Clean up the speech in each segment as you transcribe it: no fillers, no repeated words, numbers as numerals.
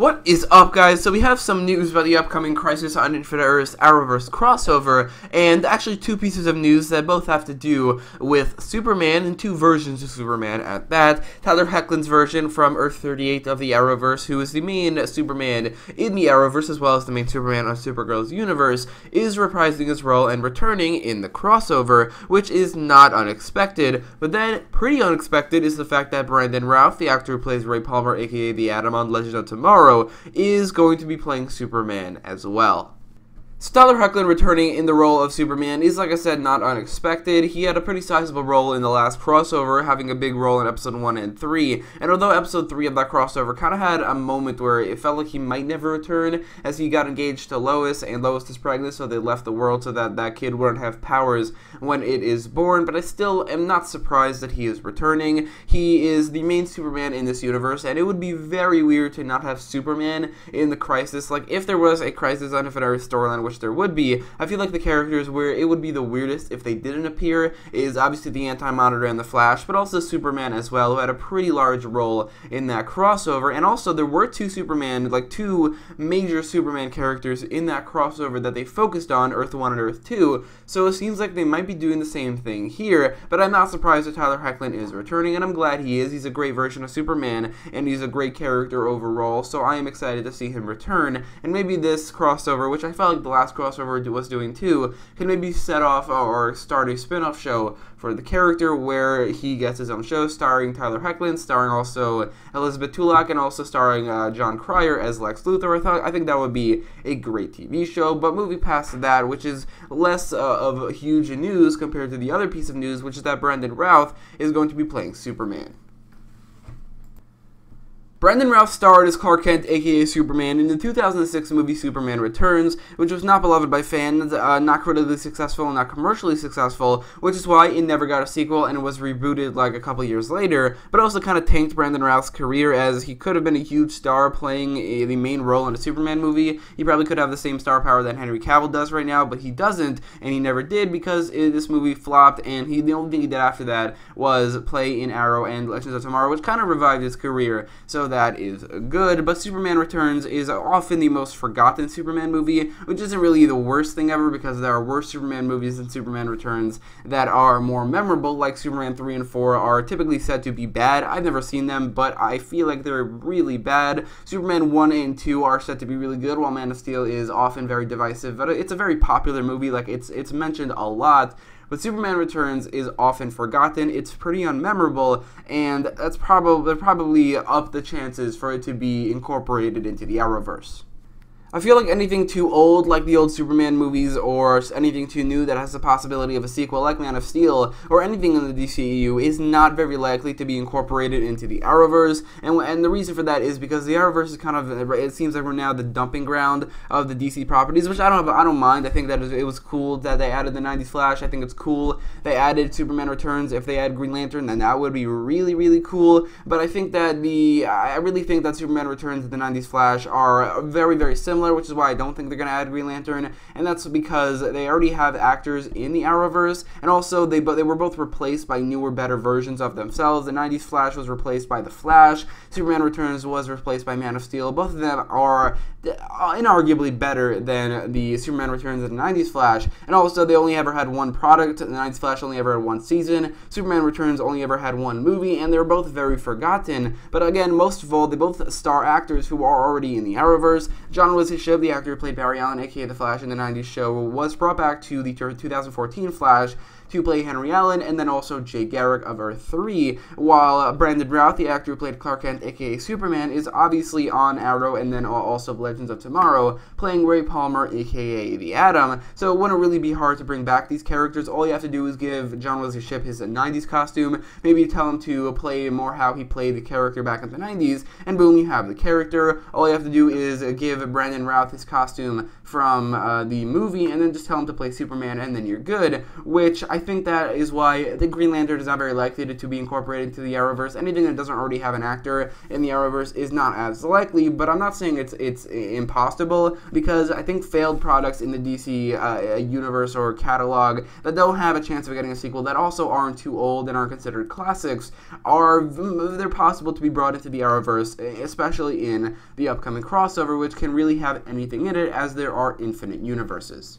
What is up, guys? So we have some news about the upcoming Crisis on Infinite Earths Arrowverse crossover, and actually two pieces of news that both have to do with Superman and two versions of Superman at that. Tyler Hoechlin's version from Earth 38 of the Arrowverse, who is the main Superman in the Arrowverse as well as the main Superman on Supergirl's universe, is reprising his role and returning in the crossover, which is not unexpected. But then, pretty unexpected is the fact that Brandon Routh, the actor who plays Ray Palmer, aka the Atom on Legends of Tomorrow, is going to be playing Superman as well. So Tyler Hoechlin returning in the role of Superman is, like I said, not unexpected. He had a pretty sizable role in the last crossover, having a big role in episode 1 and 3, and although episode 3 of that crossover kind of had a moment where it felt like he might never return, as he got engaged to Lois, and Lois is pregnant, so they left the world so that that kid wouldn't have powers when it is born, but I still am not surprised that he is returning. He is the main Superman in this universe, and it would be very weird to not have Superman in the Crisis. Like, if there was a Crisis on Infinite Earths storyline, which there would be, I feel like the characters where it would be the weirdest if they didn't appear is obviously the Anti-Monitor and the Flash, but also Superman as well, who had a pretty large role in that crossover. And also there were two major Superman characters in that crossover that they focused on, Earth 1 and Earth 2, so it seems like they might be doing the same thing here. But I'm not surprised that Tyler Hoechlin is returning, and I'm glad he is. He's a great version of Superman, and he's a great character overall, so I am excited to see him return. And maybe this crossover, which I felt like the last crossover was doing too, can maybe set off or start a spin-off show for the character where he gets his own show starring Tyler Hoechlin, starring also Elizabeth Tulloch, and also starring John Cryer as Lex Luthor. I think that would be a great TV show. But moving past that, which is less of huge news compared to the other piece of news, which is that Brandon Routh is going to be playing Superman. Brandon Routh starred as Clark Kent, aka Superman, in the 2006 movie Superman Returns, which was not beloved by fans, not critically successful, and not commercially successful, which is why it never got a sequel and was rebooted like a couple years later, but also kind of tanked Brandon Routh's career, as he could have been a huge star playing the main role in a Superman movie. He probably could have the same star power that Henry Cavill does right now, but he doesn't, and he never did because this movie flopped, and the only thing he did after that was play in Arrow and Legends of Tomorrow, which kind of revived his career, so that is good. But Superman Returns is often the most forgotten Superman movie, which isn't really the worst thing ever, because there are worse Superman movies than Superman Returns that are more memorable, like Superman 3 and 4 are typically said to be bad. I've never seen them, but I feel like they're really bad. Superman 1 and 2 are said to be really good, while Man of Steel is often very divisive, but it's a very popular movie. Like, it's mentioned a lot. But Superman Returns is often forgotten, it's pretty unmemorable, and that's probably up the chances for it to be incorporated into the Arrowverse. I feel like anything too old, like the old Superman movies, or anything too new that has the possibility of a sequel, like Man of Steel, or anything in the DCEU, is not very likely to be incorporated into the Arrowverse, and the reason for that is because the Arrowverse is kind of, it seems like we're now the dumping ground of the DC properties, which I don't mind. I think that it was cool that they added the 90s Flash. I think it's cool they added Superman Returns. If they add Green Lantern, then that would be really, really cool. But I think that I really think that Superman Returns and the 90s Flash are very, very similar, which is why I don't think they're going to add Green Lantern, and that's because they already have actors in the Arrowverse, and also they were both replaced by newer, better versions of themselves. The 90s Flash was replaced by The Flash, Superman Returns was replaced by Man of Steel. Both of them are inarguably better than the Superman Returns and the 90s Flash, and also they only ever had one product. The 90s Flash only ever had one season, Superman Returns only ever had one movie, and they're both very forgotten. But again, most of all, they both star actors who are already in the Arrowverse. John Bishop, the actor who played Barry Allen, aka The Flash in the 90s show, was brought back to the 2014 Flash to play Henry Allen, and then also Jay Garrick of Earth 3, while Brandon Routh, the actor who played Clark Kent, aka Superman, is obviously on Arrow and then also Legends of Tomorrow, playing Ray Palmer, aka the Atom. So it wouldn't really be hard to bring back these characters. All you have to do is give John Wesley Shipp his 90s costume, maybe tell him to play more how he played the character back in the 90s, and boom, you have the character. All you have to do is give Brandon Routh his costume from the movie, and then just tell him to play Superman, and then you're good, which I think that is why the Green Lantern is not very likely to be incorporated into the Arrowverse. Anything that doesn't already have an actor in the Arrowverse is not as likely, but I'm not saying it's impossible, because I think failed products in the DC universe or catalog that don't have a chance of getting a sequel, that also aren't too old and aren't considered classics, they're possible to be brought into the Arrowverse, especially in the upcoming crossover, which can really have anything in it, as there are infinite universes.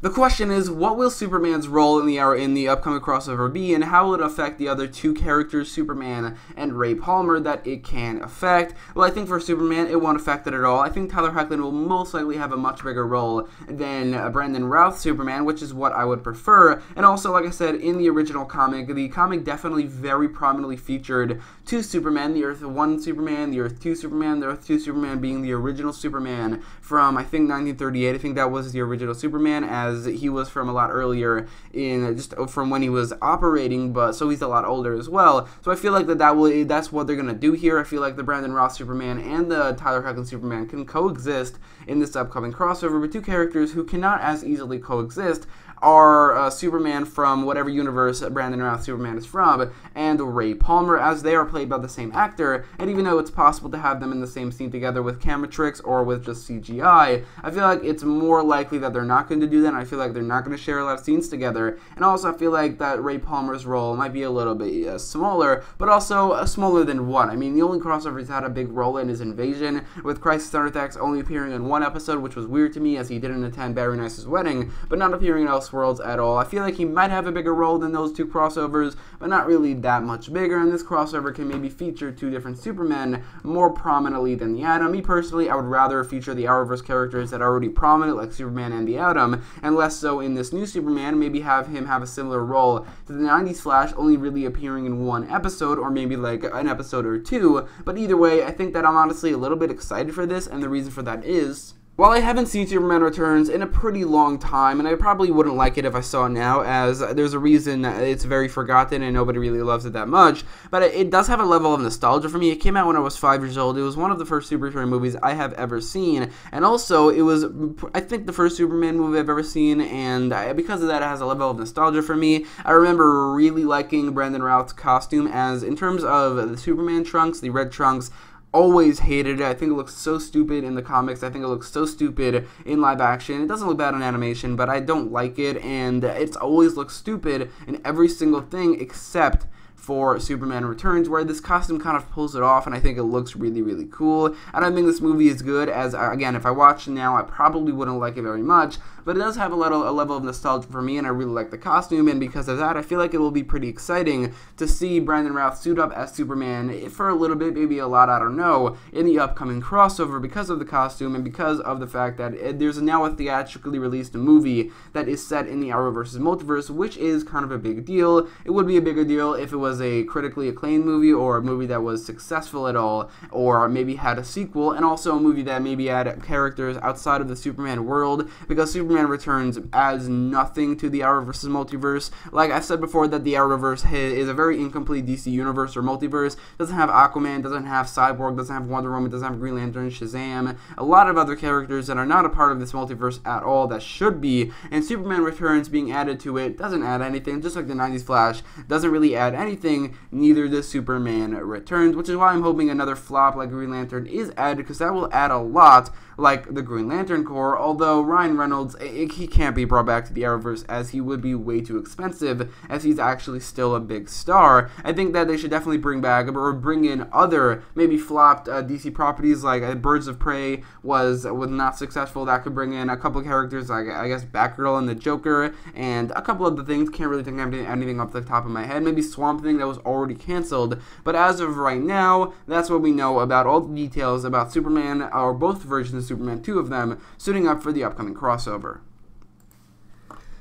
The question is, what will Superman's role in the upcoming crossover be, and how will it affect the other two characters, Superman and Ray Palmer, that it can affect? Well, I think for Superman, it won't affect it at all. I think Tyler Hoechlin will most likely have a much bigger role than Brandon Routh Superman, which is what I would prefer. And also, like I said, in the original comic, the comic definitely very prominently featured two Supermen, the Earth 1 Superman, the Earth 2 Superman, the Earth 2 Superman being the original Superman from, I think, 1938. I think that was the original Superman, as he was from a lot earlier, in just from when he was operating, but so he's a lot older as well. So I feel like that's what they're gonna do here. I feel like the Brandon Routh Superman and the Tyler Hoechlin Superman can coexist in this upcoming crossover, but two characters who cannot as easily coexist are Superman from whatever universe Brandon Routh Superman is from, and Ray Palmer, as they are played by the same actor, and even though it's possible to have them in the same scene together with camera tricks or with just CGI, I feel like it's more likely that they're not going to do that, and I feel like they're not going to share a lot of scenes together, and also I feel like that Ray Palmer's role might be a little bit smaller, but also smaller than what? I mean, the only crossover he's had a big role in is Invasion, with Crisis on Earth X only appearing in one episode, which was weird to me, as he didn't attend Barry Nice's wedding, but not appearing in Elseworlds at all. I feel like he might have a bigger role than those two crossovers, but not really that much bigger, and this crossover can maybe feature two different Supermen more prominently than the Atom. Me personally, I would rather feature the Arrowverse characters that are already prominent, like Superman and the Atom, and less so in this new Superman, maybe have him have a similar role to the 90s Flash, only really appearing in one episode, or maybe like an episode or two. But either way, I think that I'm honestly a little bit excited for this, and the reason for that is, while I haven't seen Superman Returns in a pretty long time, and I probably wouldn't like it if I saw it now, as there's a reason it's very forgotten and nobody really loves it that much, but it does have a level of nostalgia for me. It came out when I was 5 years old. It was one of the first superhero movies I have ever seen, and also it was, I think, the first Superman movie I've ever seen, and because of that, it has a level of nostalgia for me. I remember really liking Brandon Routh's costume, as in terms of the Superman trunks, the red trunks, always hated it. I think it looks so stupid in the comics. I think it looks so stupid in live action. It doesn't look bad in animation, but I don't like it, and it's always looks stupid in every single thing except for Superman Returns, where this costume kind of pulls it off, and I think it looks really, really cool. I don't think this movie is good, as, again, if I watched it now, I probably wouldn't like it very much, but it does have a level of nostalgia for me, and I really like the costume, and because of that, I feel like it will be pretty exciting to see Brandon Routh suit up as Superman for a little bit, maybe a lot, I don't know, in the upcoming crossover, because of the costume, and because of the fact that there's now a theatrically released movie that is set in the Arrowverse multiverse, which is kind of a big deal. It would be a bigger deal if it was a critically acclaimed movie, or a movie that was successful at all, or maybe had a sequel, and also a movie that maybe had characters outside of the Superman world, because Superman Returns adds nothing to the Arrowverse multiverse. Like I said before, that the Arrowverse is a very incomplete DC universe or multiverse. Doesn't have Aquaman, doesn't have Cyborg, doesn't have Wonder Woman, doesn't have Green Lantern, Shazam, a lot of other characters that are not a part of this multiverse at all that should be, and Superman Returns being added to it doesn't add anything, just like the 90s Flash doesn't really add anything, neither does Superman Returns, which is why I'm hoping another flop like Green Lantern is added, because that will add a lot, like the Green Lantern Corps, although Ryan Reynolds, he can't be brought back to the Arrowverse, as he would be way too expensive, as he's actually still a big star. I think that they should definitely bring back, or bring in other, maybe flopped DC properties, like Birds of Prey was not successful. That could bring in a couple of characters, like, I guess, Batgirl and the Joker, and a couple of the things. Can't really think of anything off the top of my head. Maybe Swamp Thing, that was already canceled, but as of right now, that's what we know about all the details about Superman, or both versions of Superman, two of them, suiting up for the upcoming crossover.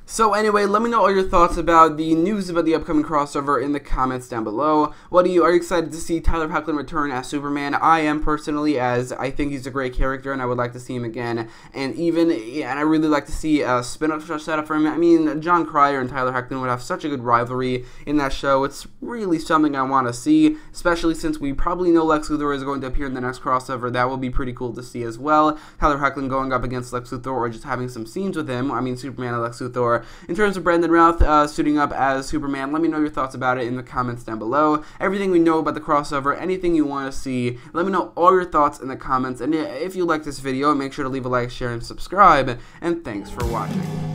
So anyway, let me know all your thoughts about the news about the upcoming crossover in the comments down below. Are you excited to see Tyler Hoechlin return as Superman? I am personally, as I think he's a great character and I would like to see him again. And I really like to see a spin-off show set up for him. I mean, John Cryer and Tyler Hoechlin would have such a good rivalry in that show. It's really something I want to see, especially since we probably know Lex Luthor is going to appear in the next crossover. That will be pretty cool to see as well. Tyler Hoechlin going up against Lex Luthor, or just having some scenes with him. I mean, Superman and Lex Luthor far. In terms of Brandon Routh suiting up as Superman, let me know your thoughts about it in the comments down below. Everything we know about the crossover, anything you want to see, let me know all your thoughts in the comments. And if you like this video, make sure to leave a like, share, and subscribe. And thanks for watching.